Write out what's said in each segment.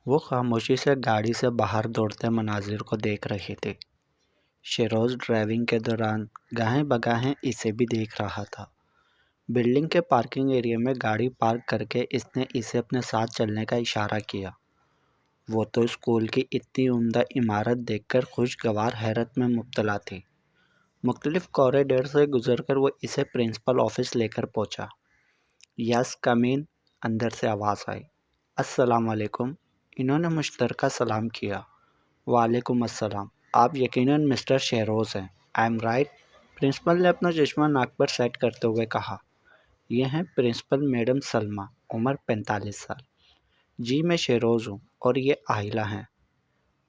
وہ خاموشی سے گاڑی سے باہر دوڑتے مناظر کو دیکھ رہے تھے۔ شیروز ڈرائیونگ کے دوران گاہیں بگاہیں اسے بھی دیکھ رہا تھا۔ بلڈنگ کے پارکنگ ایریا میں گاڑی پارک کر کے اس نے اسے اپنے ساتھ چلنے کا اشارہ کیا۔ وہ تو اسکول کی اتنی عمدہ عمارت دیکھ کر خوشگوار حیرت میں مبتلا تھی۔ مختلف کوریڈور سے گزر کر وہ اسے پرنسپل آفس لے کر پہنچا۔ یس کم ان، اندر سے آواز آئی۔ السلام علیکم۔ انہوں نے مشترکہ سلام کیا۔ وعلیکم السلام، آپ یقیناً مسٹر شیروز ہیں، آئی ایم رائٹ؟ پرنسپل نے اپنا چشمہ ناک پر سیٹ کرتے ہوئے کہا۔ یہ ہیں پرنسپل میڈم سلمیٰ، عمر 45 سال۔ جی میں شیروز ہوں اور یہ آہلہ ہیں۔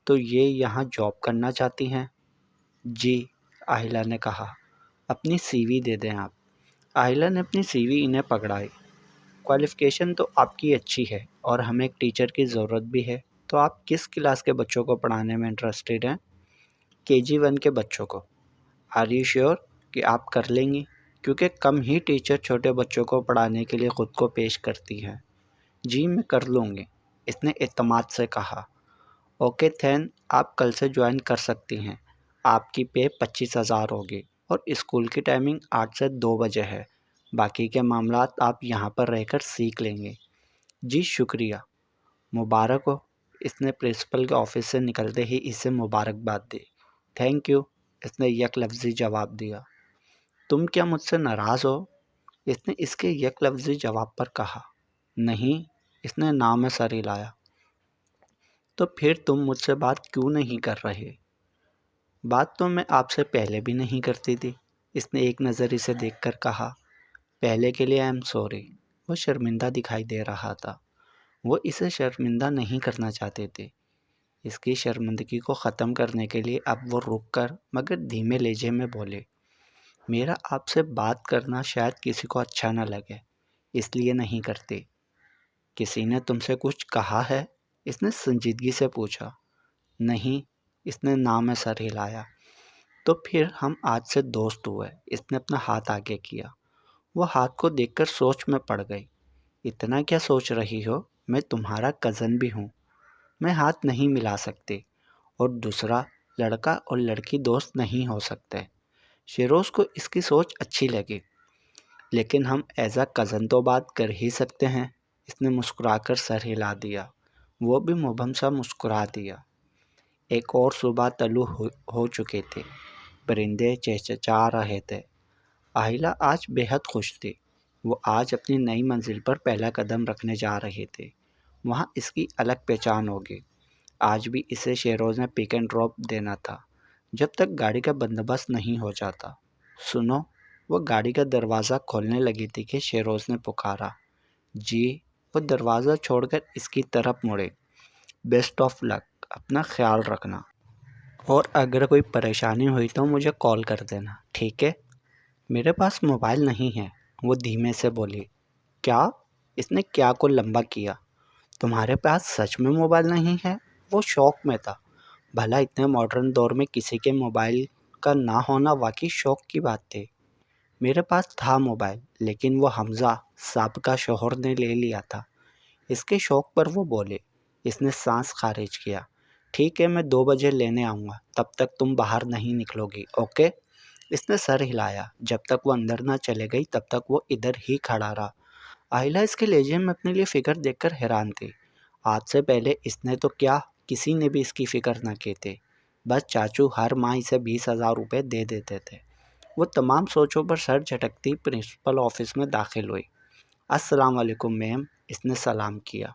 تو یہ یہاں جاب کرنا چاہتی ہیں؟ جی، آہلہ نے کہا۔ اپنی سی وی دے دیں آپ۔ آہلہ نے اپنی سی وی انہیں پکڑائی۔ کوالیفیکیشن تو آپ کی اچھی ہے اور ہمیں ایک ٹیچر کی ضرورت بھی ہے، تو آپ کس کلاس کے بچوں کو پڑھانے میں انٹرسٹڈ ہیں؟ KG1 کے بچوں کو۔ آر یو شیور کہ آپ کر لیں گی؟ کیونکہ کم ہی ٹیچر چھوٹے بچوں کو پڑھانے کے لیے خود کو پیش کرتی ہے۔ جی میں کر لوں گی، اس نے اعتماد سے کہا۔ اوکے تھین، آپ کل سے جوائن کر سکتی ہیں۔ آپ کی پے 25,000 ہوگی اور اسکول کی ٹائمنگ 8 سے 2 بجے ہے۔ باقی کے معاملات آپ یہاں پر رہ کر سیکھ لیں گے۔ جی شکریہ۔ مبارک ہو، اس نے پرنسپل کے آفس سے نکلتے ہی اسے مبارکباد دی۔ تھینک یو، اس نے یک لفظی جواب دیا۔ تم کیا مجھ سے ناراض ہو؟ اس نے اس کے یک لفظی جواب پر کہا۔ نہیں، اس نے نام میں سر ہلایا۔ تو پھر تم مجھ سے بات کیوں نہیں کر رہے؟ بات تو میں آپ سے پہلے بھی نہیں کرتی تھی، اس نے ایک نظر اسے دیکھ کر کہا۔ پہلے کے لیے آئی ایم سوری۔ وہ شرمندہ دکھائی دے رہا تھا۔ وہ اسے شرمندہ نہیں کرنا چاہتے تھے۔ اس کی شرمندگی کو ختم کرنے کے لیے اب وہ رک کر مگر دھیمے لہجے میں بولے، میرا آپ سے بات کرنا شاید کسی کو اچھا نہ لگے، اس لیے نہیں کرتی۔ کسی نے تم سے کچھ کہا ہے؟ اس نے سنجیدگی سے پوچھا۔ نہیں، اس نے نام میں سر ہلایا۔ تو پھر ہم آج سے دوست ہوئے، اس نے اپنا ہاتھ آگے کیا۔ وہ ہاتھ کو دیکھ کر سوچ میں پڑ گئی۔ اتنا کیا سوچ رہی ہو؟ میں تمہارا کزن بھی ہوں، میں ہاتھ نہیں ملا سکتی، اور دوسرا لڑکا اور لڑکی دوست نہیں ہو سکتے۔ شیروز کو اس کی سوچ اچھی لگی۔ لیکن ہم ایز اے کزن تو بات کر ہی سکتے ہیں، اس نے مسکرا کر سر ہلا دیا۔ وہ بھی مبہم سا مسکرا دیا۔ ایک اور صبح طلوع ہو چکے تھے، پرندے چہچہا رہے تھے۔ آہلہ آج بے حد خوش تھی۔ وہ آج اپنی نئی منزل پر پہلا قدم رکھنے جا رہے تھے۔ وہاں اس کی الگ پہچان ہوگی۔ آج بھی اسے شیروز نے پک اینڈ ڈراپ دینا تھا جب تک گاڑی کا بندوبست نہیں ہو جاتا۔ سنو، وہ گاڑی کا دروازہ کھولنے لگی تھی کہ شیروز نے پکارا۔ جی، وہ دروازہ چھوڑ کر اس کی طرف مڑے۔ بیسٹ آف لک، اپنا خیال رکھنا، اور اگر کوئی پریشانی ہوئی تو مجھے کال کر دینا، ٹھیک ہے؟ میرے پاس موبائل نہیں ہے، وہ دھیمے سے بولی۔ کیا؟ اس نے کیا کو لمبا کیا۔ تمہارے پاس سچ میں موبائل نہیں ہے؟ وہ شوق میں تھا۔ بھلا اتنے ماڈرن دور میں کسی کے موبائل کا نہ ہونا واقعی شوق کی بات تھی۔ میرے پاس تھا موبائل، لیکن وہ حمزہ سابقہ شوہر نے لے لیا تھا۔ اس کے شوق پر وہ بولے۔ اس نے سانس خارج کیا۔ ٹھیک ہے، میں 2 بجے لینے آؤں گا، تب تک تم باہر نہیں نکلو گی، اوکے؟ اس نے سر ہلایا۔ جب تک وہ اندر نہ چلے گئی تب تک وہ ادھر ہی کھڑا رہا۔ آہلہ اس کے لہجے میں اپنے لیے فکر دیکھ کر حیران تھی۔ آج سے پہلے اس نے تو کیا کسی نے بھی اس کی فکر نہ کی تھی۔ بس چاچو ہر ماہ اسے 20,000 روپے دے دیتے تھے۔ وہ تمام سوچوں پر سر جھٹکتی پرنسپل آفس میں داخل ہوئی۔ السلام علیکم میم، اس نے سلام کیا۔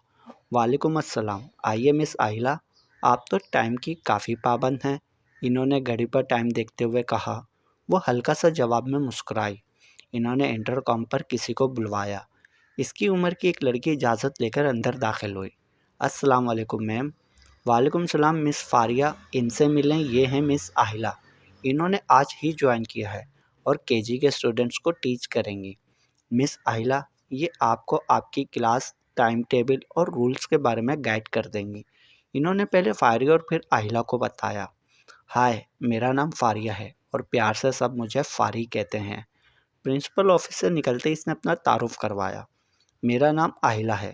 وعلیکم السلام۔ آئیے مس آہلہ، آپ تو ٹائم کی کافی پابند ہیں، انہوں نے گھڑی پر ٹائم دیکھتے ہوئے کہا۔ وہ ہلکا سا جواب میں مسکرائی۔ انہوں نے انٹر کام پر کسی کو بلوایا۔ اس کی عمر کی ایک لڑکی اجازت لے کر اندر داخل ہوئی۔ السلام علیکم میم۔ وعلیکم السلام مس فاریہ، ان سے ملیں، یہ ہیں مس آہلہ، انہوں نے آج ہی جوائن کیا ہے اور KG کے اسٹوڈنٹس کو ٹیچ کریں گی۔ مس آہلہ یہ آپ کو آپ کی کلاس ٹائم ٹیبل اور رولز کے بارے میں گائیڈ کر دیں گی۔ انہوں نے پہلے فاریہ اور پھر آہلہ کو بتایا۔ ہائے، میرا نام فاریہ ہے اور پیار سے سب مجھے فاری کہتے ہیں۔ پرنسپل آفس سے نکلتے اس نے اپنا تعارف کروایا۔ میرا نام آہلہ ہے،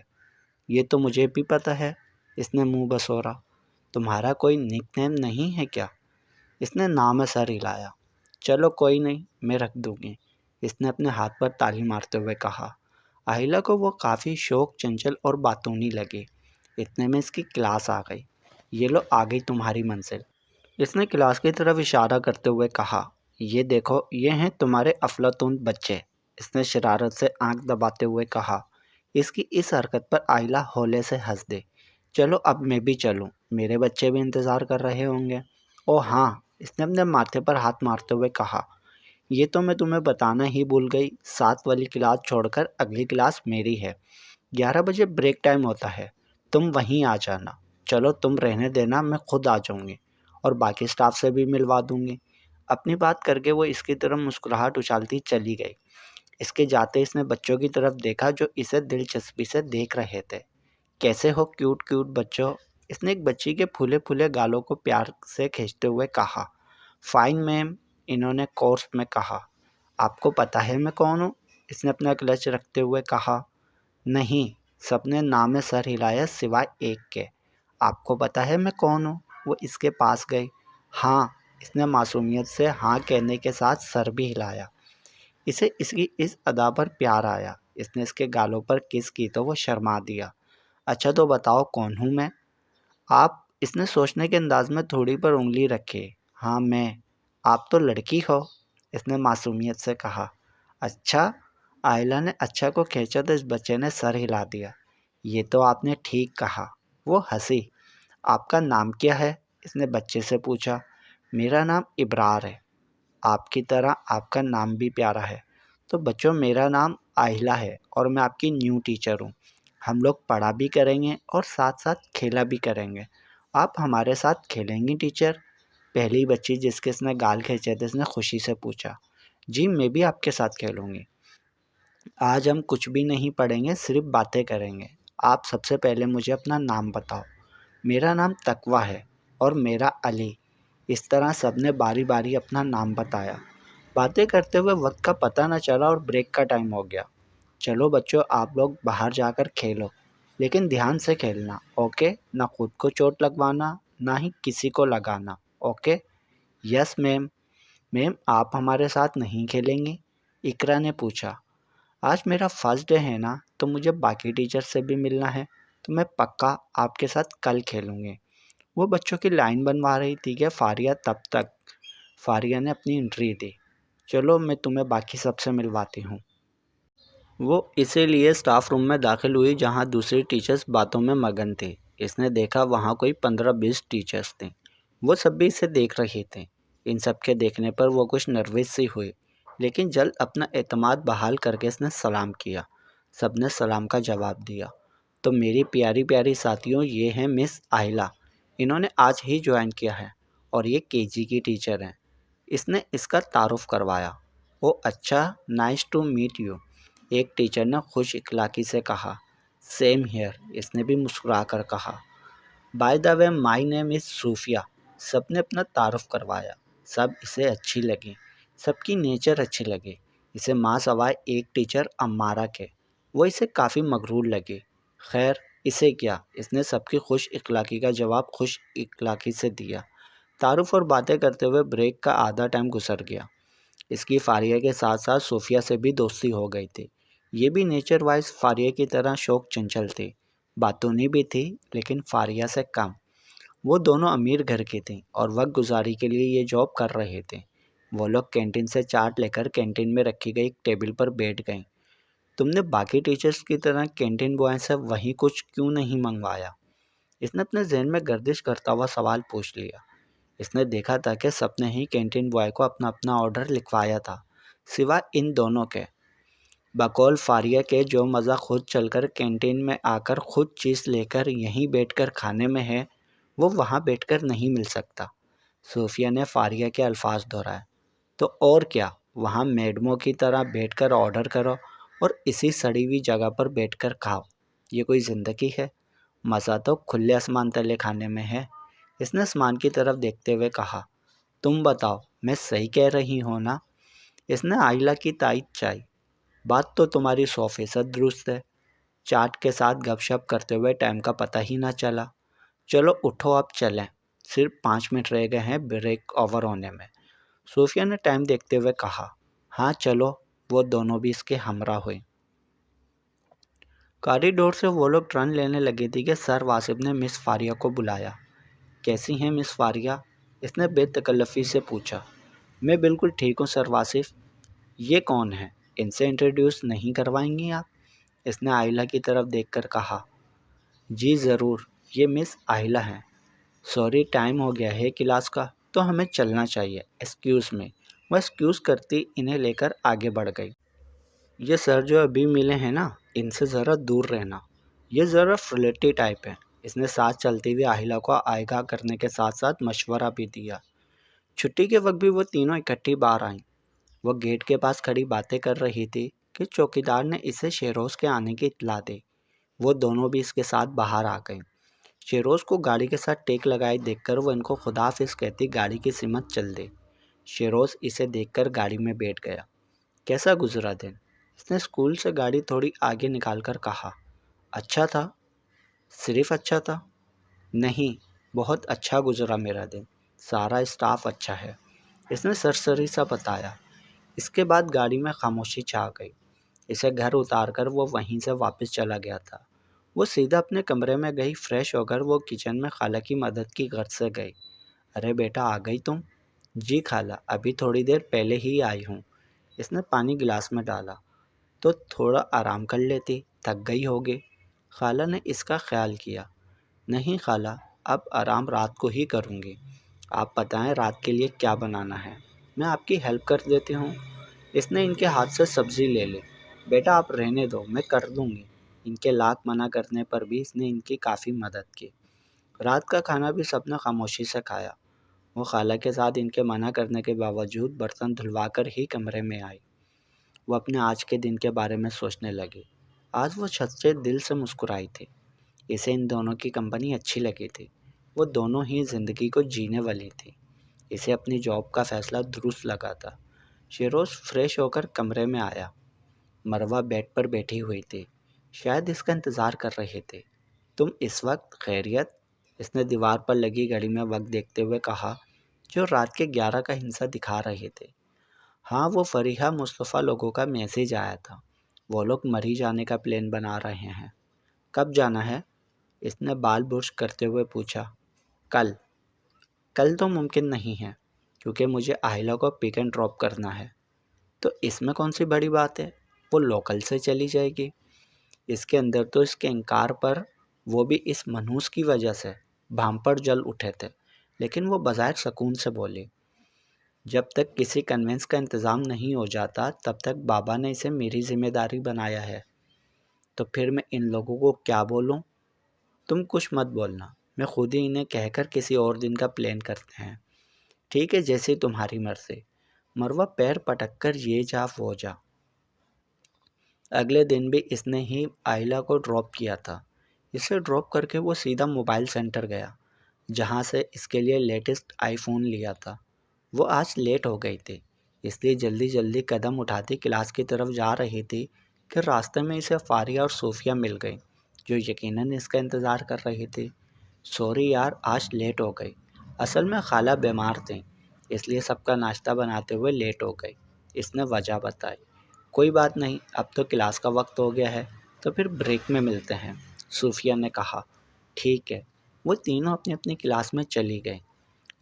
یہ تو مجھے بھی پتہ ہے، اس نے منہ بسورا۔ تمہارا کوئی نک نیم نہیں ہے کیا؟ اس نے نام سر ہلایا۔ چلو کوئی نہیں، میں رکھ دوں گی، اس نے اپنے ہاتھ پر تالی مارتے ہوئے کہا۔ آہلہ کو وہ کافی شوق، چنچل اور باتونی لگی۔ اتنے میں اس کی کلاس آ گئی۔ یہ لو آ گئی تمہاری منزل۔ اس نے کلاس کی طرف اشارہ کرتے ہوئے کہا۔ یہ دیکھو، یہ ہیں تمہارے افلاطون بچے، اس نے شرارت سے آنکھ دباتے ہوئے کہا۔ اس کی اس حرکت پر آہلہ ہولے سے ہنس دی۔ چلو اب میں بھی چلوں، میرے بچے بھی انتظار کر رہے ہوں گے۔ او ہاں، اس نے اپنے ماتھے پر ہاتھ مارتے ہوئے کہا۔ یہ تو میں تمہیں بتانا ہی بھول گئی، 7 والی کلاس چھوڑ کر اگلی کلاس میری ہے۔ 11 بجے بریک ٹائم ہوتا ہے، تم وہیں آ جانا۔ چلو تم رہنے دینا، میں خود آ جاؤں گی اور باقی سٹاف سے بھی ملوا دوں گی۔ اپنی بات کر کے وہ اس کی طرف مسکراہٹ اچھالتی چلی گئی۔ اس کے جاتے اس نے بچوں کی طرف دیکھا جو اسے دلچسپی سے دیکھ رہے تھے۔ کیسے ہو کیوٹ کیوٹ بچوں، اس نے ایک بچی کے پھولے پھولے گالوں کو پیار سے کھینچتے ہوئے کہا۔ فائن میم، انہوں نے کورس میں کہا۔ آپ کو پتہ ہے میں کون ہوں؟ اس نے اپنا کلچ رکھتے ہوئے کہا۔ نہیں، سب نے نام سر ہلایا سوائے ایک کے۔ آپ کو پتہ ہے میں کون ہوں؟ وہ اس کے پاس گئی۔ ہاں، اس نے معصومیت سے ہاں کہنے کے ساتھ سر بھی ہلایا۔ اسے اس کی اس ادا پر پیار آیا۔ اس نے اس کے گالوں پر کس کی تو وہ شرما دیا۔ اچھا تو بتاؤ کون ہوں میں؟ آپ، اس نے سوچنے کے انداز میں تھوڑی پر انگلی رکھی۔ ہاں میں۔ آپ تو لڑکی ہو، اس نے معصومیت سے کہا۔ اچھا، آہلہ نے اچھا کو کھینچا تو اس بچے نے سر ہلا دیا۔ یہ تو آپ نے ٹھیک کہا، وہ ہنسی۔ آپ کا نام کیا ہے؟ اس نے بچے سے پوچھا۔ میرا نام ابرار ہے۔ آپ کی طرح آپ کا نام بھی پیارا ہے۔ تو بچوں میرا نام آہلہ ہے اور میں آپ کی نیو ٹیچر ہوں۔ ہم لوگ پڑھا بھی کریں گے اور ساتھ ساتھ کھیلا بھی کریں گے۔ آپ ہمارے ساتھ کھیلیں گی ٹیچر؟ پہلی بچی جس کے اس نے گال کھینچے تھے اس نے خوشی سے پوچھا۔ جی میں بھی آپ کے ساتھ کھیلوں گی۔ آج ہم کچھ بھی نہیں پڑھیں گے، صرف باتیں کریں گے۔ آپ سب سے پہلے مجھے اپنا نام بتاؤ۔ میرا نام تقویٰ ہے اور میرا علی۔ اس طرح سب نے باری باری اپنا نام بتایا۔ باتیں کرتے ہوئے وقت کا پتہ نہ چلا اور بریک کا ٹائم ہو گیا۔ چلو بچوں آپ لوگ باہر جا کر کھیلو، لیکن دھیان سے کھیلنا، اوکے؟ نہ خود کو چوٹ لگوانا، نہ ہی کسی کو لگانا، اوکے؟ یس میم۔ میم آپ ہمارے ساتھ نہیں کھیلیں گی؟ اقرا نے پوچھا۔ آج میرا فرسٹ ڈے ہے نا، تو مجھے باقی ٹیچر سے بھی ملنا ہے، تو میں پکا آپ کے ساتھ کل کھیلوں گی۔ وہ بچوں کی لائن بنوا رہی تھی کہ فاریہ تب تک فاریہ نے اپنی انٹری دی۔ چلو میں تمہیں باقی سب سے ملواتی ہوں۔ وہ اسی لیے اسٹاف روم میں داخل ہوئی جہاں دوسری ٹیچرز باتوں میں مگن تھی۔ اس نے دیکھا وہاں کوئی 15-20 ٹیچرز تھیں۔ وہ سب بھی اسے دیکھ رہے تھے۔ ان سب کے دیکھنے پر وہ کچھ نروس سی ہوئی، لیکن جلد اپنا اعتماد بحال کر کے اس نے سلام کیا۔ سب نے سلام کا جواب دیا۔ تو میری پیاری پیاری ساتھیوں، یہ ہیں مس آہلہ۔ انہوں نے آج ہی جوائن کیا ہے اور یہ KG کی ٹیچر ہیں۔ اس نے اس کا تعارف کروایا۔ او اچھا، نائس ٹو میٹ یو، ایک ٹیچر نے خوش اخلاقی سے کہا۔ سیم ہیئر، اس نے بھی مسکرا کر کہا۔ بائی دا وے مائی نیم از صوفیہ، سب نے اپنا تعارف کروایا۔ سب اسے اچھی لگی، سب کی نیچر اچھی لگی۔ اسے ماں سوائے ایک ٹیچر امارہ کے، وہ اسے کافی مغرور لگی۔ خیر اسے کیا، اس نے سب کی خوش اخلاقی کا جواب خوش اخلاقی سے دیا۔ تعارف اور باتیں کرتے ہوئے بریک کا آدھا ٹائم گزر گیا۔ اس کی فاریہ کے ساتھ ساتھ صوفیہ سے بھی دوستی ہو گئی تھی۔ یہ بھی نیچر وائز فاریہ کی طرح شوق چنچل تھی، باتونی بھی تھی لیکن فاریہ سے کم۔ وہ دونوں امیر گھر کی تھیں اور وقت گزاری کے لیے یہ جاب کر رہے تھے۔ وہ لوگ کینٹین سے چاٹ لے کر کینٹین میں رکھی گئی ایک ٹیبل پر بیٹھ گئیں۔ تم نے باقی ٹیچرز کی طرح کینٹین بوائے سے وہیں کچھ کیوں نہیں منگوایا؟ اس نے اپنے ذہن میں گردش کرتا ہوا سوال پوچھ لیا۔ اس نے دیکھا تھا کہ سب نے ہی کینٹین بوائے کو اپنا اپنا آرڈر لکھوایا تھا، سوائے ان دونوں کے۔ بقول فاریہ کے جو مزہ خود چل کر کینٹین میں آ کر خود چیز لے کر یہیں بیٹھ کر کھانے میں ہے، وہ وہاں بیٹھ کر نہیں مل سکتا۔ صوفیہ نے فاریہ کے الفاظ دہرائے۔ تو اور کیا، وہاں میڈموں کی طرح بیٹھ کر آرڈر کرو اور اسی سڑی ہوئی جگہ پر بیٹھ کر کھاؤ۔ یہ کوئی زندگی ہے؟ مزہ تو کھلے آسمان تلے کھانے میں ہے۔ اس نے آسمان کی طرف دیکھتے ہوئے کہا۔ تم بتاؤ میں صحیح کہہ رہی ہوں نا؟ اس نے آہلہ کی تائید چاہی۔ بات تو تمہاری 100% درست ہے۔ چاٹ کے ساتھ گپ شپ کرتے ہوئے ٹائم کا پتہ ہی نہ چلا۔ چلو اٹھو اب چلیں، صرف 5 منٹ رہ گئے ہیں بریک اوور ہونے میں۔ صوفیہ نے ٹائم دیکھتے ہوئے کہا۔ ہاں چلو، وہ دونوں بھی اس کے ہمراہ ہوئے۔ کاریڈور سے وہ لوگ ٹرن لینے لگے تھے کہ سر واصف نے مس فاریہ کو بلایا۔ کیسی ہیں مس فاریہ؟ اس نے بے تکلفی سے پوچھا۔ میں بالکل ٹھیک ہوں سر واصف۔ یہ کون ہیں؟ ان سے انٹروڈیوس نہیں کروائیں گی آپ؟ اس نے آئلہ کی طرف دیکھ کر کہا۔ جی ضرور، یہ مس آئلہ ہیں۔ سوری، ٹائم ہو گیا ہے کلاس کا، تو ہمیں چلنا چاہیے، ایکسکیوز میں۔ وہ ایکسکیوز کرتی انہیں لے کر آگے بڑھ گئی۔ یہ سر جو ابھی ملے ہیں نا، ان سے ذرا دور رہنا، یہ ذرا فلرٹی ٹائپ ہے۔ اس نے ساتھ چلتے ہوئے آہلہ کو آگاہ کرنے کے ساتھ ساتھ مشورہ بھی دیا۔ چھٹی کے وقت بھی وہ تینوں اکٹھی باہر آئیں۔ وہ گیٹ کے پاس کھڑی باتیں کر رہی تھی کہ چوکیدار نے اسے شیروز کے آنے کی اطلاع دی۔ وہ دونوں بھی اس کے ساتھ باہر آ گئیں۔ شیروز کو گاڑی کے ساتھ ٹیک لگائے دیکھ کر وہ ان کو خدا حافظ کہتی گاڑی کی سمت چل دی۔ شیروز اسے دیکھ کر گاڑی میں بیٹھ گیا۔ کیسا گزرا دن؟ اس نے اسکول سے گاڑی تھوڑی آگے نکال کر کہا۔ اچھا تھا۔ صرف اچھا تھا؟ نہیں، بہت اچھا گزرا میرا دن، سارا اسٹاف اچھا ہے، اس نے سرسری سا بتایا۔ اس کے بعد گاڑی میں خاموشی چھا گئی۔ اسے گھر اتار کر وہ وہیں سے واپس چلا گیا تھا۔ وہ سیدھا اپنے کمرے میں گئی۔ فریش ہو کر وہ کچن میں خالہ کی مدد کی غرض سے گئی۔ ارے بیٹا، آ گئی تم؟ جی خالہ، ابھی تھوڑی دیر پہلے ہی آئی ہوں۔ اس نے پانی گلاس میں ڈالا۔ تو تھوڑا آرام کر لیتی، تھک گئی ہوگی۔ خالہ نے اس کا خیال کیا۔ نہیں خالہ، اب آرام رات کو ہی کروں گی۔ آپ بتائیں رات کے لیے کیا بنانا ہے، میں آپ کی ہیلپ کر دیتی ہوں۔ اس نے ان کے ہاتھ سے سبزی لے لی۔ بیٹا آپ رہنے دو، میں کر دوں گی۔ ان کے لاکھ منع کرنے پر بھی اس نے ان کی کافی مدد کی۔ رات کا کھانا بھی سب نے خاموشی سے کھایا۔ وہ خالہ کے ساتھ ان کے منع کرنے کے باوجود برتن دھلوا کر ہی کمرے میں آئی۔ وہ اپنے آج کے دن کے بارے میں سوچنے لگی۔ آج وہ سچے دل سے مسکرائی تھی۔ اسے ان دونوں کی کمپنی اچھی لگی تھی۔ وہ دونوں ہی زندگی کو جینے والی تھی۔ اسے اپنی جاب کا فیصلہ درست لگا تھا۔ شیروز فریش ہو کر کمرے میں آیا۔ مروہ بیڈ پر بیٹھی ہوئی تھی، شاید اس کا انتظار کر رہے تھے۔ تم اس وقت خیریت؟ اس نے دیوار پر لگی گھڑی میں وقت دیکھتے ہوئے کہا، جو رات کے 11 کا ہندسہ دکھا رہے تھے۔ ہاں، وہ فریحہ مصطفیٰ لوگوں کا میسیج آیا تھا۔ وہ لوگ مری جانے کا پلان بنا رہے ہیں۔ کب جانا ہے؟ اس نے بال برش کرتے ہوئے پوچھا۔ کل تو ممکن نہیں ہے، کیونکہ مجھے آہلہ کو پک اینڈ ڈراپ کرنا ہے۔ تو اس میں کون سی بڑی بات ہے؟ وہ لوکل سے چلی جائے گی۔ اس کے اندر تو اس کے انکار پر، وہ بھی اس منحوس کی وجہ سے، بھانپڑ جل اٹھے تھے، لیکن وہ بظاہر سکون سے بولی، جب تک کسی کنوینس کا انتظام نہیں ہو جاتا تب تک بابا نے اسے میری ذمہ داری بنایا ہے۔ تو پھر میں ان لوگوں کو کیا بولوں؟ تم کچھ مت بولنا، میں خود ہی انہیں کہہ کر کسی اور دن کا پلان کرتے ہیں۔ ٹھیک ہے، جیسی تمہاری مرضی۔ مروہ پیر پٹک کر یہ جا وہ جا۔ اگلے دن بھی اس نے ہی آئلہ کو ڈراپ کیا تھا۔ اسے ڈراپ کر کے وہ سیدھا موبائل سینٹر گیا، جہاں سے اس کے لیے لیٹسٹ آئی فون لیا تھا۔ وہ آج لیٹ ہو گئی تھی، اس لیے جلدی جلدی قدم اٹھاتی کلاس کی طرف جا رہی تھی کہ راستے میں اسے فاریہ اور صوفیہ مل گئی، جو یقیناً اس کا انتظار کر رہی تھی۔ سوری یار، آج لیٹ ہو گئی، اصل میں خالہ بیمار تھیں، اس لیے سب کا ناشتہ بناتے ہوئے لیٹ ہو گئی۔ اس نے وجہ بتائی۔ کوئی بات نہیں، اب تو کلاس کا وقت ہو گیا ہے، تو پھر بریک میں ملتے ہیں، صوفیہ نے کہا۔ ٹھیک ہے۔ وہ تینوں اپنی اپنی کلاس میں چلی گئیں۔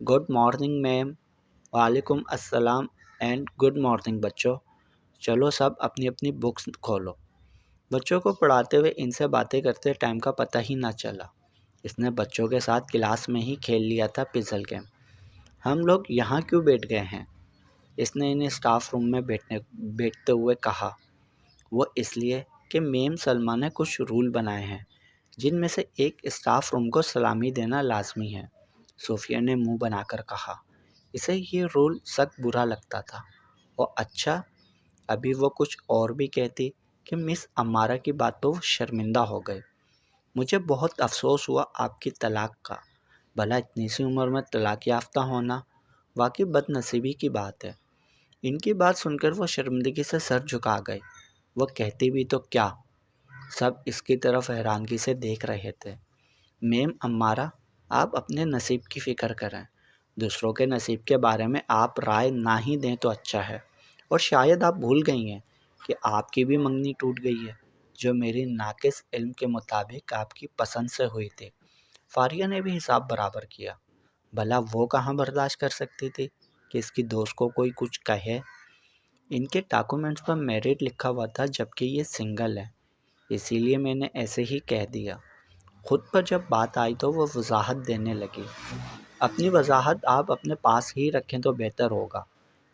Good morning ma'am. وعلیکم السلام اینڈ گڈ مارننگ بچوں۔ چلو سب اپنی اپنی بکس کھولو۔ بچوں کو پڑھاتے ہوئے ان سے باتیں کرتے ٹائم کا پتہ ہی نہ چلا۔ اس نے بچوں کے ساتھ کلاس میں ہی کھیل لیا تھا پزل گیم۔ ہم لوگ یہاں کیوں بیٹھ گئے ہیں؟ اس نے انہیں اسٹاف روم میں بیٹھتے ہوئے کہا۔ وہ اس لیے کہ میم سلمہ نے کچھ رول بنائے ہیں، جن میں سے ایک اسٹاف روم کو سلامی دینا لازمی ہے، صوفیہ نے منہ بنا کر کہا۔ اسے یہ رول سخت برا لگتا تھا۔ اچھا، ابھی وہ کچھ اور بھی کہتی کہ مس امارہ کی بات پہ وہ شرمندہ ہو گئے۔ مجھے بہت افسوس ہوا آپ کی طلاق کا، بھلا اتنی سی عمر میں طلاق یافتہ ہونا واقعی بد نصیبی کی بات ہے۔ ان کی بات سن کر وہ شرمندگی سے سر جھکا گئے۔ وہ کہتی بھی تو کیا؟ سب اس کی طرف حیرانگی سے دیکھ رہے تھے۔ میم امارہ، آپ اپنے نصیب کی فکر کریں، دوسروں کے نصیب کے بارے میں آپ رائے نہ ہی دیں تو اچھا ہے۔ اور شاید آپ بھول گئی ہیں کہ آپ کی بھی منگنی ٹوٹ گئی ہے، جو میری ناقص علم کے مطابق آپ کی پسند سے ہوئی تھی۔ فاریہ نے بھی حساب برابر کیا۔ بھلا وہ کہاں برداشت کر سکتی تھی کہ اس کی دوست کو کوئی کچھ کہے؟ ان کے ڈاکومنٹس پر میرٹ لکھا ہوا تھا، جبکہ یہ سنگل ہے، اسی لیے میں نے ایسے ہی کہہ دیا۔ خود پر جب بات آئی تو وہ وضاحت دینے لگی۔ اپنی وضاحت آپ اپنے پاس ہی رکھیں تو بہتر ہوگا۔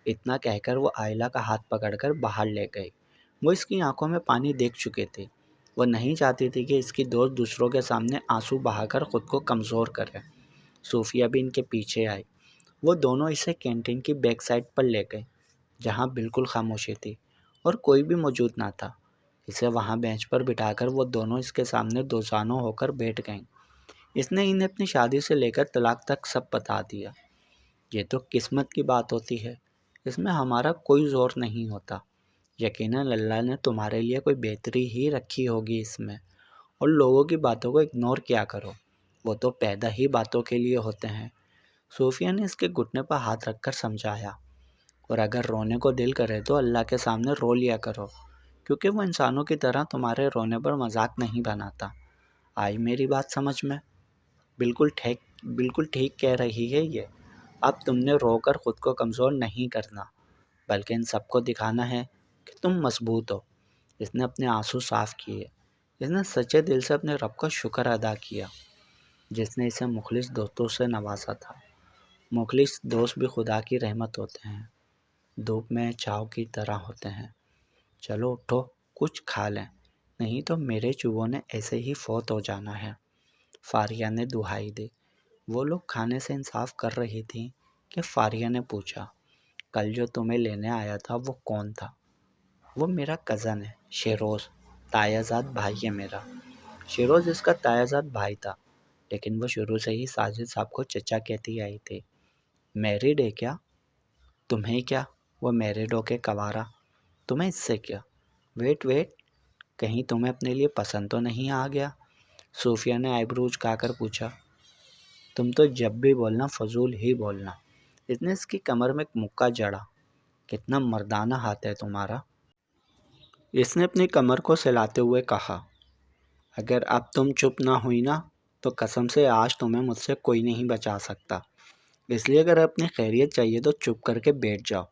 اتنا کہہ کر وہ آئلہ کا ہاتھ پکڑ کر باہر لے گئی۔ وہ اس کی آنکھوں میں پانی دیکھ چکے تھے۔ وہ نہیں چاہتی تھی کہ اس کی دوست دوسروں کے سامنے آنسو بہا کر خود کو کمزور کرے۔ صوفیہ بھی ان کے پیچھے آئی۔ وہ دونوں اسے کینٹین کی بیک سائڈ پر لے گئے، جہاں بالکل خاموشی تھی اور کوئی بھی موجود نہ تھا۔ اسے وہاں بینچ پر بٹھا کر وہ دونوں اس کے سامنے دوزانوں ہو کر بیٹھ گئیں۔ اس نے انہیں اپنی شادی سے لے کر طلاق تک سب بتا دیا۔ یہ تو قسمت کی بات ہوتی ہے، اس میں ہمارا کوئی زور نہیں ہوتا۔ یقیناً اللہ نے تمہارے لیے کوئی بہتری ہی رکھی ہوگی اس میں، اور لوگوں کی باتوں کو اگنور کیا کرو، وہ تو پیدا ہی باتوں کے لیے ہوتے ہیں۔ صوفیہ نے اس کے گھٹنے پر ہاتھ رکھ کر سمجھایا، اور اگر رونے کو دل کرے تو اللہ کے سامنے رو لیا کرو، کیونکہ وہ انسانوں کی طرح تمہارے رونے پر مذاق نہیں بناتا۔ آئی میری بات سمجھ میں؟ بالکل ٹھیک کہہ رہی ہے یہ۔ اب تم نے رو کر خود کو کمزور نہیں کرنا، بلکہ ان سب کو دکھانا ہے کہ تم مضبوط ہو۔ اس نے اپنے آنسو صاف کیے۔ اس نے سچے دل سے اپنے رب کا شکر ادا کیا، جس نے اسے مخلص دوستوں سے نوازا تھا۔ مخلص دوست بھی خدا کی رحمت ہوتے ہیں، دھوپ میں چھاؤں کی طرح ہوتے ہیں۔ چلو اٹھو، کچھ کھا لیں، نہیں تو میرے چوہوں نے ایسے ہی فوت ہو جانا ہے۔ فاریہ نے دہائی دی۔ وہ لوگ کھانے سے انصاف کر رہی تھیں کہ فاریہ نے پوچھا، کل جو تمہیں لینے آیا تھا وہ کون تھا؟ وہ میرا کزن ہے، شیروز، تایا زاد بھائی ہے میرا۔ شیروز اس کا تایا زاد بھائی تھا، لیکن وہ شروع سے ہی ساجد صاحب کو چچا کہتی آئی تھی۔ میریڈ ہے کیا؟ تمہیں کیا؟ وہ میریڈ ہو کے کوارا، تمہیں اس سے کیا؟ ویٹ، کہیں تمہیں اپنے لیے پسند تو نہیں آ گیا؟ صوفیہ نے آئی برو جھکا کر پوچھا۔ تم تو جب بھی بولنا فضول ہی بولنا۔ اس نے اس کی کمر میں ایک مکہ جڑا۔ کتنا مردانہ ہاتھ ہے تمہارا۔ اس نے اپنی کمر کو سلاتے ہوئے کہا۔ اگر اب تم چپ نہ ہوئی نا تو قسم سے آج تمہیں مجھ سے کوئی نہیں بچا سکتا، اس لیے اگر اپنی خیریت چاہیے تو چپ کر کے بیٹھ جاؤ۔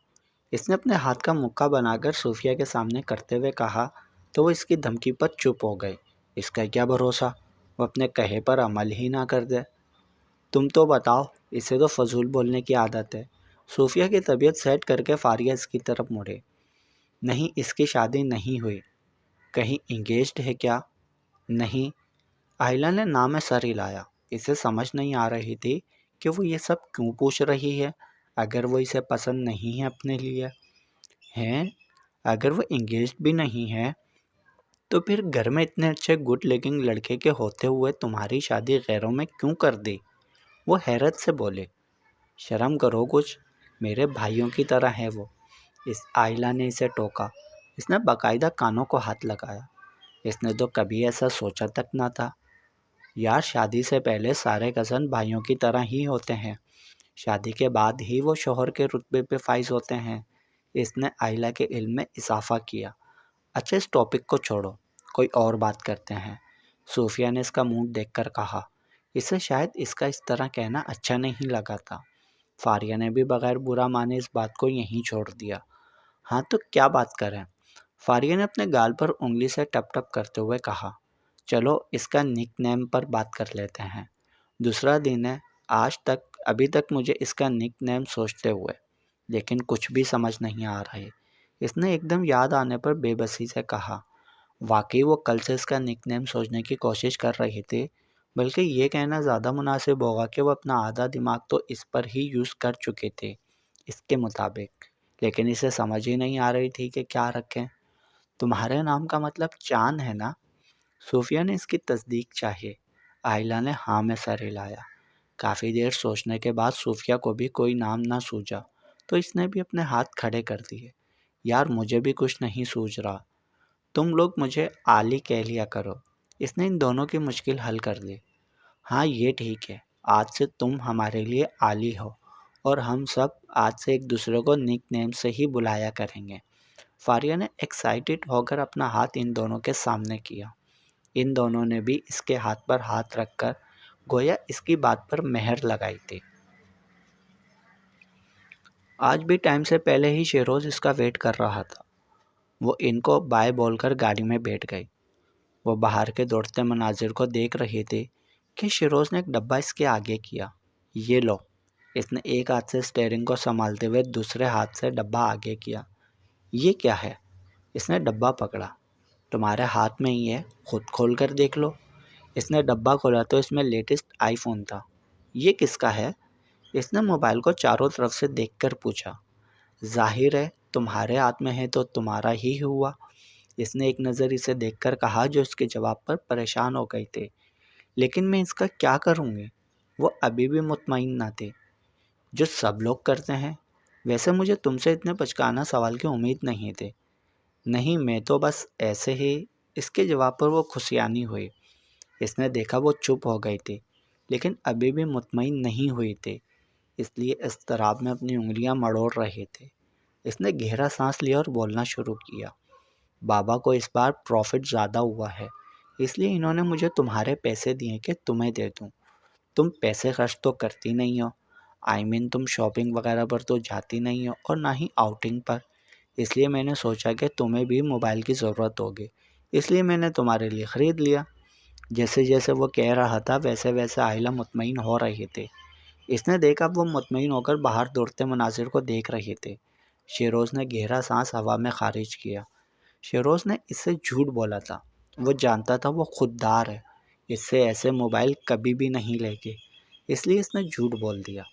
اس نے اپنے ہاتھ کا مکہ بنا کر صوفیہ کے سامنے کرتے ہوئے کہا تو وہ اس کی دھمکی پر چپ ہو گئی۔ اس کا کیا بھروسہ، وہ اپنے کہے پر عمل ہی نہ کر دے۔ تم تو بتاؤ، اسے تو فضول بولنے کی عادت ہے۔ صوفیہ کی طبیعت سیٹ کر کے فاریہ اس کی طرف مڑے۔ نہیں، اس کی شادی نہیں ہوئی۔ کہیں انگیجڈ ہے کیا؟ نہیں۔ آئلہ نے نام میں سر ہلایا۔ اسے سمجھ نہیں آ رہی تھی کہ وہ یہ سب کیوں پوچھ رہی ہے۔ اگر وہ اسے پسند نہیں ہے اپنے لیے ہیں، اگر وہ انگیجڈ بھی نہیں ہے تو پھر گھر میں اتنے اچھے گڈ لکنگ لڑکے کے ہوتے ہوئے تمہاری شادی غیروں میں کیوں کر دی؟ وہ حیرت سے بولے۔ شرم کرو کچھ، میرے بھائیوں کی طرح ہے وہ۔ اس آئلہ نے اسے ٹوکا۔ اس نے باقاعدہ کانوں کو ہاتھ لگایا۔ اس نے تو کبھی ایسا سوچا تک نہ تھا۔ یار، شادی سے پہلے سارے کزن بھائیوں کی طرح ہی ہوتے ہیں، شادی کے بعد ہی وہ شوہر کے رتبے پہ فائز ہوتے ہیں۔ اس نے آئلہ کے علم میں اضافہ کیا۔ اچھا، اس ٹاپک کو چھوڑو، کوئی اور بات کرتے ہیں۔ صوفیہ نے اس کا منہ دیکھ کر کہا۔ اسے شاید اس کا اس طرح کہنا اچھا نہیں لگا تھا۔ فاریہ نے بھی بغیر برا مانے اس بات کو یہیں چھوڑ دیا۔ ہاں تو کیا بات کریں؟ فاریہ نے اپنے گال پر انگلی سے ٹپ ٹپ کرتے ہوئے کہا۔ چلو اس کا نک نیم پر بات کر لیتے ہیں۔ دوسرا دن ہے ابھی تک مجھے اس کا نک نیم سوچتے ہوئے، لیکن کچھ بھی سمجھ نہیں آ رہے۔ اس نے ایک دم یاد آنے پر بے بسی سے کہا۔ واقعی وہ کل سے اس کا نک نیم سوچنے کی کوشش کر رہی تھی، بلکہ یہ کہنا زیادہ مناسب ہوگا کہ وہ اپنا آدھا دماغ تو اس پر ہی یوز کر چکے تھے اس کے مطابق، لیکن اسے سمجھ ہی نہیں آ رہی تھی کہ کیا رکھیں۔ تمہارے نام کا مطلب چاند ہے نا؟ صوفیہ نے اس کی تصدیق چاہی۔ آئلہ نے ہاں میں سر ہلایا۔ کافی دیر سوچنے کے بعد صوفیہ کو بھی کوئی نام نہ سوجا تو اس نے بھی اپنے ہاتھ کھڑے کر دیے۔ یار، مجھے بھی کچھ نہیں سوج رہا، تم لوگ مجھے علی کہہ لیا کرو۔ اس نے ان دونوں کی مشکل حل کر دی۔ ہاں یہ ٹھیک ہے، آج سے تم ہمارے لیے عالی ہو اور ہم سب آج سے ایک دوسرے کو نک نیم سے ہی بلایا کریں گے۔ فاریہ نے ایکسائٹڈ ہو کر اپنا ہاتھ ان دونوں کے سامنے کیا۔ ان دونوں نے بھی اس کے ہاتھ پر ہاتھ رکھ کر گویا اس کی بات پر مہر لگائی تھی۔ آج بھی ٹائم سے پہلے ہی شیروز اس کا ویٹ کر رہا تھا۔ وہ ان کو بائے بول کر گاڑی میں بیٹھ گئی۔ وہ باہر کے دوڑتے مناظر کو دیکھ رہی تھی کہ شیروز نے ایک ڈبہ اس کے آگے کیا۔ یہ لو۔ اس نے ایک ہاتھ سے اسٹیئرنگ کو سنبھالتے ہوئے دوسرے ہاتھ سے ڈبہ آگے کیا۔ یہ کیا ہے؟ اس نے ڈبہ پکڑا۔ تمہارے ہاتھ میں ہی ہے، خود کھول کر دیکھ لو۔ اس نے ڈبہ کھولا تو اس میں لیٹسٹ آئی فون تھا۔ یہ کس کا ہے؟ اس نے موبائل کو چاروں طرف سے دیکھ کر پوچھا۔ ظاہر ہے تمہارے ہاتھ میں ہے تو تمہارا ہی ہوا، اس نے ایک نظر اسے دیکھ کر کہا، جو اس کے جواب پر پریشان ہو گئی تھی۔ لیکن میں اس کا کیا کروں گی؟ وہ ابھی بھی مطمئن نہ تھی۔ جو سب لوگ کرتے ہیں۔ ویسے مجھے تم سے اتنے بچکانہ سوال کی امید نہیں تھی۔ نہیں، میں تو بس ایسے ہی۔ اس کے جواب پر وہ خوشیانی ہوئی۔ اس نے دیکھا وہ چپ ہو گئی تھی، لیکن ابھی بھی مطمئن نہیں ہوئی تھی، اس لیے اضطراب میں اپنی انگلیاں مڑوڑ رہے تھے۔ اس نے گہرا سانس لیا اور بولنا شروع کیا۔ بابا کو اس بار پروفٹ زیادہ ہوا ہے، اس لیے انہوں نے مجھے تمہارے پیسے دیے کہ تمہیں دے دوں۔ تم پیسے خرچ تو کرتی نہیں ہو، تم شاپنگ وغیرہ پر تو جاتی نہیں ہو اور نہ ہی آؤٹنگ پر، اس لیے میں نے سوچا کہ تمہیں بھی موبائل کی ضرورت ہوگی، اس لیے میں نے تمہارے لیے خرید لیا۔ جیسے جیسے وہ کہہ رہا تھا ویسے ویسے آئلہ مطمئن ہو رہی تھی۔ اس نے دیکھا وہ مطمئن ہو کر باہر دوڑتے مناظر کو دیکھ رہے تھے۔ شیروز نے گہرا سانس ہوا میں خارج کیا۔ شیروز نے اس سے جھوٹ بولا تھا۔ وہ جانتا تھا وہ خوددار ہے، اس سے ایسے موبائل کبھی بھی نہیں لے گی، اس لیے اس نے جھوٹ بول دیا۔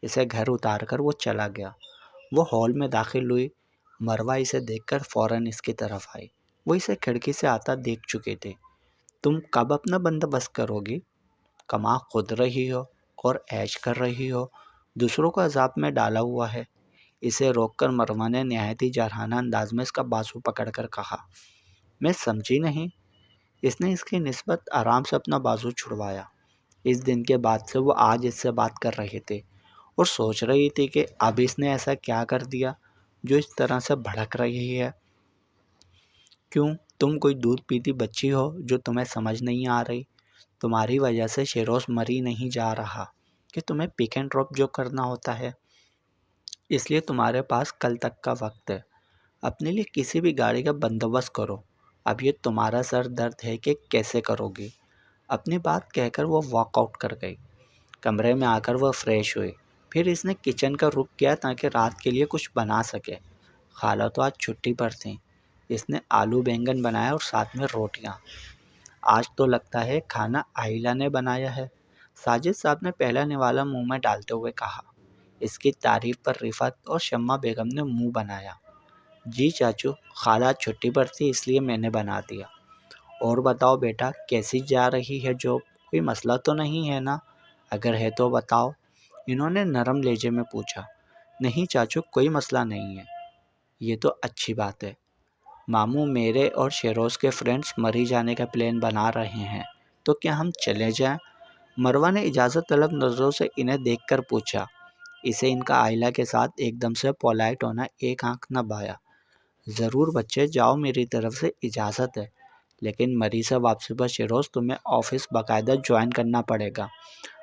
اسے گھر اتار کر وہ چلا گیا۔ وہ ہال میں داخل ہوئی۔ مروہ اسے دیکھ کر فوراً اس کی طرف آئی۔ وہ اسے کھڑکی سے آتا دیکھ چکے تھے۔ تم کب اپنا بندوبست کرو گی؟ کما خود رہی ہو اور عیش کر رہی ہو، دوسروں کو عذاب میں ڈالا ہوا ہے۔ اسے روک کر مروہ نے نہایت ہی جارحانہ انداز میں اس کا بازو پکڑ کر کہا۔ میں سمجھی نہیں۔ اس نے اس کی نسبت آرام سے اپنا بازو چھڑوایا۔ اس دن کے بعد سے وہ آج اس سے بات کر رہے تھے اور سوچ رہی تھی کہ اب اس نے ایسا کیا کر دیا جو اس طرح سے بھڑک رہی ہے۔ کیوں تم کوئی دودھ پیتی بچی ہو جو تمہیں سمجھ نہیں آ رہی؟ تمہاری وجہ سے شیروز مری نہیں جا رہا کہ تمہیں پک اینڈ ڈراپ جو کرنا ہوتا ہے، اس لیے تمہارے پاس کل تک کا وقت ہے۔ اپنے لیے کسی بھی گاڑی کا بندوبست کرو۔ اب یہ تمہارا سر درد ہے کہ کیسے کرو گی۔ اپنی بات کہہ کر وہ واک آؤٹ کر گئی۔ کمرے میں آ کر وہ فریش ہوئی۔ پھر اس نے کچن کا رخ کیا تاکہ رات کے لیے کچھ بنا سکے۔ خالہ تو آج چھٹی پر تھیں۔ اس نے آلو بینگن بنایا اور ساتھ میں روٹیاں۔ آج تو لگتا ہے کھانا آئلہ نے بنایا ہے، ساجد صاحب نے پہلا نوالا منہ میں ڈالتے ہوئے کہا۔ اس کی تعریف پر رفعت اور شمع بیگم نے منہ بنایا۔ جی چاچو، خالہ چھٹی پر تھی اس لیے میں نے بنا دیا۔ اور بتاؤ بیٹا، کیسی جا رہی ہے جاب؟ کوئی مسئلہ تو نہیں ہے نا؟ اگر ہے تو بتاؤ، انہوں نے نرم لہجے میں پوچھا۔ نہیں چاچو، کوئی مسئلہ نہیں ہے۔ یہ تو اچھی بات ہے۔ ماموں، میرے اور شیروز کے فرینڈز مری جانے کا پلان بنا رہے ہیں، تو کیا ہم چلے جائیں؟ مروہ نے اجازت طلب نظروں سے انہیں دیکھ کر پوچھا۔ اسے ان کا آئلہ کے ساتھ ایک دم سے پولائٹ ہونا ایک آنکھ نہ بھایا۔ ضرور بچے، جاؤ، میری طرف سے اجازت ہے، لیکن مری سے واپسی پر شیروز تمہیں آفس باقاعدہ جوائن کرنا پڑے گا۔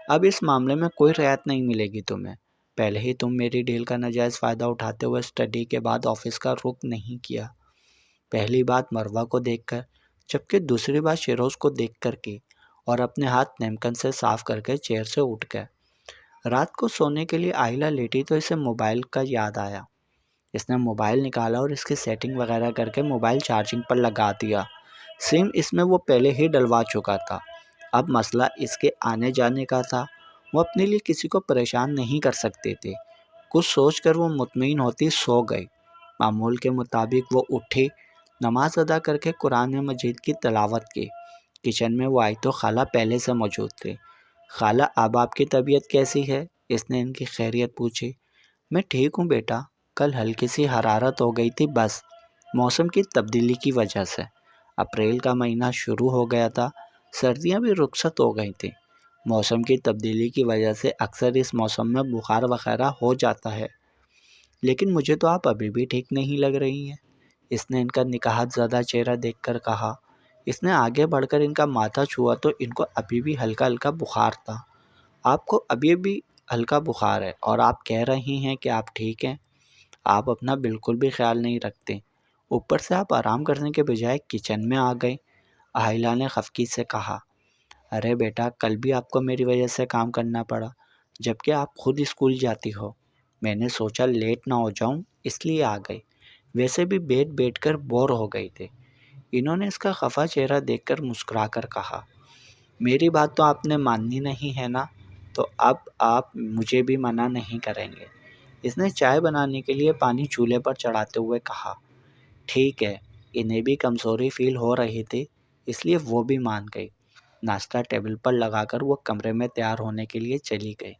اب اس معاملے میں کوئی رعایت نہیں ملے گی تمہیں۔ پہلے ہی تم میری ڈیل کا ناجائز فائدہ اٹھاتے ہوئے اسٹڈی کے بعد آفس کا رخ نہیں کیا۔ پہلی بات مروہ کو دیکھ کر، جبکہ دوسری بات شیروز کو دیکھ کر کی، اور اپنے ہاتھ نیمکن سے صاف کر کے چیئر سے اٹھ گئے۔ رات کو سونے کے لیے آئلہ لیٹی تو اسے موبائل کا یاد آیا۔ اس نے موبائل نکالا اور اس کی سیٹنگ وغیرہ کر کے موبائل چارجنگ پر لگا دیا۔ سم اس میں وہ پہلے ہی ڈلوا چکا تھا۔ اب مسئلہ اس کے آنے جانے کا تھا۔ وہ اپنے لیے کسی کو پریشان نہیں کر سکتے تھے۔ کچھ سوچ کر وہ مطمئن ہوتی سو گئی۔ معمول کے مطابق وہ اٹھی، نماز ادا کر کے قرآن مجید کی تلاوت کی۔ کچن میں وہ آئی تو خالہ پہلے سے موجود تھی۔ خالہ، اب آپ کی طبیعت کیسی ہے؟ اس نے ان کی خیریت پوچھی۔ میں ٹھیک ہوں بیٹا، کل ہلکی سی حرارت ہو گئی تھی، بس موسم کی تبدیلی کی وجہ سے۔ اپریل کا مہینہ شروع ہو گیا تھا، سردیاں بھی رخصت ہو گئی تھیں۔ موسم کی تبدیلی کی وجہ سے اکثر اس موسم میں بخار وغیرہ ہو جاتا ہے، لیکن مجھے تو آپ ابھی بھی ٹھیک نہیں لگ رہی ہیں۔ اس نے ان کا نکاحت زدہ چہرہ دیکھ کر کہا۔ اس نے آگے بڑھ کر ان کا ماتھا چھوا تو ان کو ابھی بھی ہلکا ہلکا بخار تھا۔ آپ کو ابھی بھی ہلکا بخار ہے اور آپ کہہ رہی ہیں کہ آپ ٹھیک ہیں؟ آپ اپنا بالکل بھی خیال نہیں رکھتے، اوپر سے آپ آرام کرنے کے بجائے کچن میں آ گئے۔ اہلیہ نے خفگی سے کہا۔ ارے بیٹا، کل بھی آپ کو میری وجہ سے کام کرنا پڑا، جبکہ آپ خود اسکول جاتی ہو۔ میں نے سوچا لیٹ نہ ہو جاؤں اس لیے آ گئی، ویسے بھی بیٹھ کر بور ہو گئے تھے۔ انہوں نے اس کا خفا چہرہ دیکھ کر مسکرا کر کہا، میری بات تو آپ نے ماننی نہیں ہے نا، تو اب آپ مجھے بھی منع نہیں کریں گے۔ اس نے چائے بنانے کے لیے پانی چولہے پر چڑھاتے ہوئے کہا۔ ٹھیک ہے، انہیں بھی کمزوری فیل ہو رہی تھی، اس لیے وہ بھی مان گئی۔ ناشتہ ٹیبل پر لگا کر وہ کمرے میں تیار ہونے کے لیے چلی گئی۔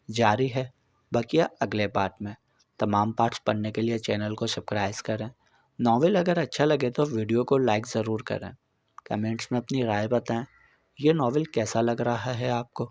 جاری ہے بقیہ اگلے پارٹ میں۔ تمام پارٹس پڑھنے کے لیے چینل کو سبسکرائب کریں۔ ناول اگر اچھا لگے تو ویڈیو کو لائک ضرور کریں۔ کمنٹس میں اپنی رائے بتائیں، یہ ناول کیسا لگ رہا ہے آپ کو۔